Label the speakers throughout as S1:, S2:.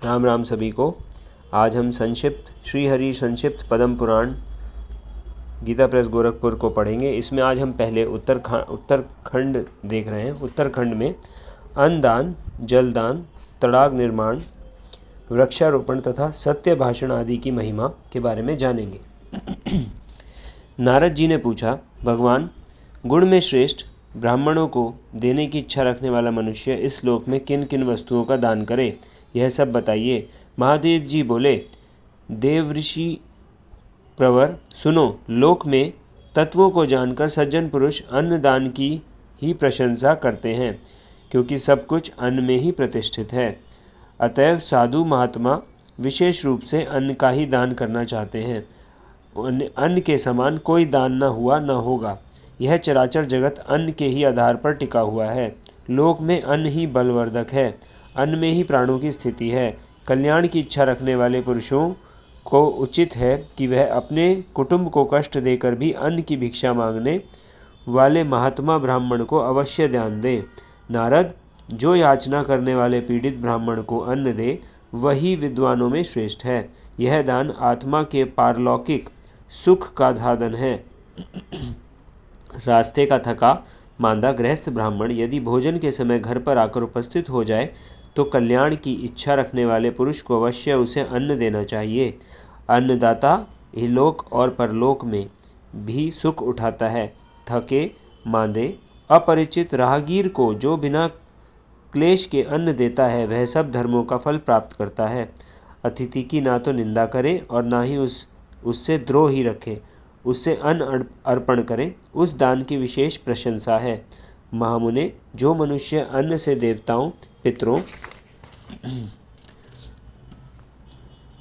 S1: राम राम सभी को। आज हम संक्षिप्त श्री हरि संक्षिप्त पद्म पुराण गीता प्रेस गोरखपुर को पढ़ेंगे। इसमें आज हम पहले उत्तरखंड देख रहे हैं। उत्तरखंड में अन्नदान, जलदान, तड़ाग निर्माण, वृक्षारोपण तथा सत्य भाषण आदि की महिमा के बारे में जानेंगे। नारद जी ने पूछा, भगवान, गुण में श्रेष्ठ ब्राह्मणों को देने की इच्छा रखने वाला मनुष्य इस लोक में किन किन वस्तुओं का दान करे, यह सब बताइए। महादेव जी बोले, देवऋषि प्रवर, सुनो। लोक में तत्वों को जानकर सज्जन पुरुष अन्न दान की ही प्रशंसा करते हैं, क्योंकि सब कुछ अन्न में ही प्रतिष्ठित है। अतएव साधु महात्मा विशेष रूप से अन्न का ही दान करना चाहते हैं। अन्न के समान कोई दान न हुआ न होगा। यह चराचर जगत अन्न के ही आधार पर टिका हुआ है। लोक में अन्न ही बलवर्धक है। अन्न में ही प्राणों की स्थिति है। कल्याण की इच्छा रखने वाले पुरुषों को उचित है कि वह अपने कुटुंब को कष्ट देकर भी अन्न की भिक्षा मांगने वाले महात्मा ब्राह्मण को अवश्य ध्यान दें। नारद, जो याचना करने वाले पीड़ित ब्राह्मण को अन्न दे, वही विद्वानों में श्रेष्ठ है। यह दान आत्मा के पारलौकिक सुख का साधन है। रास्ते का थका मांदा गृहस्थ ब्राह्मण यदि भोजन के समय घर पर आकर उपस्थित हो जाए तो कल्याण की इच्छा रखने वाले पुरुष को अवश्य उसे अन्न देना चाहिए। अन्नदाता इहलोक और परलोक में भी सुख उठाता है। थके मांदे अपरिचित राहगीर को जो बिना क्लेश के अन्न देता है, वह सब धर्मों का फल प्राप्त करता है। अतिथि की ना तो निंदा करे और ना ही उससे द्रोह ही रखे। उससे अन्न अर्पण करें, उस दान की विशेष प्रशंसा है। महामुने, जो मनुष्य अन्न से देवताओं, पितरों,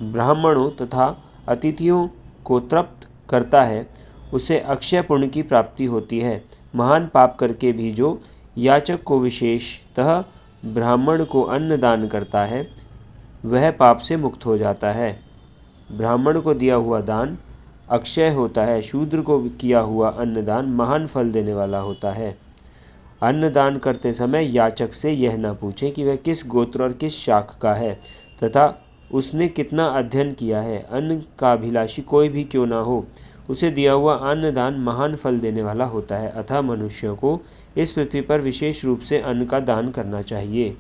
S1: ब्राह्मणों तथा अतिथियों को तृप्त करता है, उसे अक्षय पुण्य की प्राप्ति होती है। महान पाप करके भी जो याचक को, विशेषतः ब्राह्मण को अन्न दान करता है, वह पाप से मुक्त हो जाता है। ब्राह्मण को दिया हुआ दान अक्षय होता है। शूद्र को किया हुआ अन्नदान महान फल देने वाला होता है। अन्नदान करते समय याचक से यह न पूछें कि वह किस गोत्र और किस शाख का है तथा उसने कितना अध्ययन किया है। अन्न का अभिलाषी कोई भी क्यों न हो, उसे दिया हुआ अन्नदान महान फल देने वाला होता है। अतः मनुष्यों को इस पृथ्वी पर विशेष रूप से अन्न का दान करना चाहिए।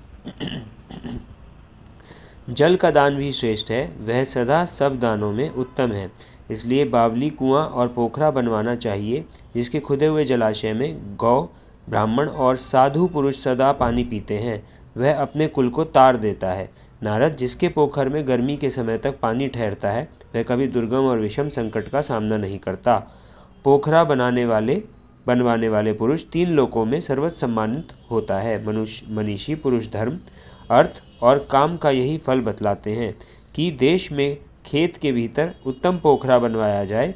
S1: जल का दान भी श्रेष्ठ है। वह सदा सब दानों में उत्तम है। इसलिए बावली, कुआं और पोखरा बनवाना चाहिए, जिसके खुदे हुए जलाशय में गौ, ब्राह्मण और साधु पुरुष सदा पानी पीते हैं। वह अपने कुल को तार देता है। नारद, जिसके पोखर में गर्मी के समय तक पानी ठहरता है, वह कभी दुर्गम और विषम संकट का सामना नहीं करता। पोखरा बनवाने वाले पुरुष 3 लोकों में सर्वोच्च सम्मानित होता है। मनीषी पुरुष धर्म, अर्थ और काम का यही फल बतलाते हैं कि देश में खेत के भीतर उत्तम पोखरा बनवाया जाए,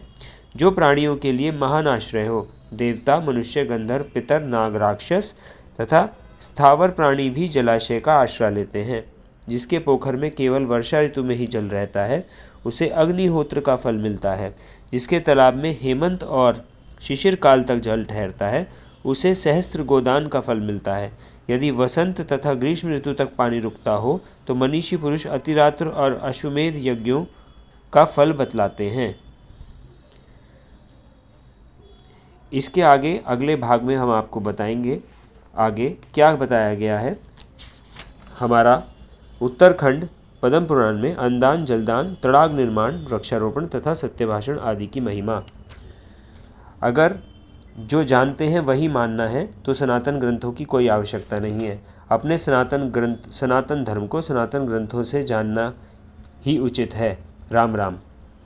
S1: जो प्राणियों के लिए महान आश्रय हो। देवता, मनुष्य, गंधर्व, पितर, नाग, राक्षस तथा स्थावर प्राणी भी जलाशय का आश्रय लेते हैं। जिसके पोखर में केवल वर्षा ऋतु में ही जल रहता है, उसे अग्निहोत्र का फल मिलता है। जिसके तालाब में हेमंत और शिशिर काल तक जल ठहरता है, उसे सहस्त्र गोदान का फल मिलता है। यदि वसंत तथा ग्रीष्म ऋतु तक पानी रुकता हो, तो मनीषी पुरुष अतिरात्र और अश्वमेध यज्ञों का फल बतलाते हैं। इसके आगे अगले भाग में हम आपको बताएंगे आगे क्या बताया गया है। हमारा उत्तरखंड पद्म पुराण में अन्नदान, जलदान, तड़ाग निर्माण, वृक्षारोपण तथा सत्यभाषण आदि की महिमा। अगर जो जानते हैं वही मानना है, तो सनातन ग्रंथों की कोई आवश्यकता नहीं है। अपने सनातन धर्म को सनातन ग्रंथों से जानना ही उचित है। राम राम।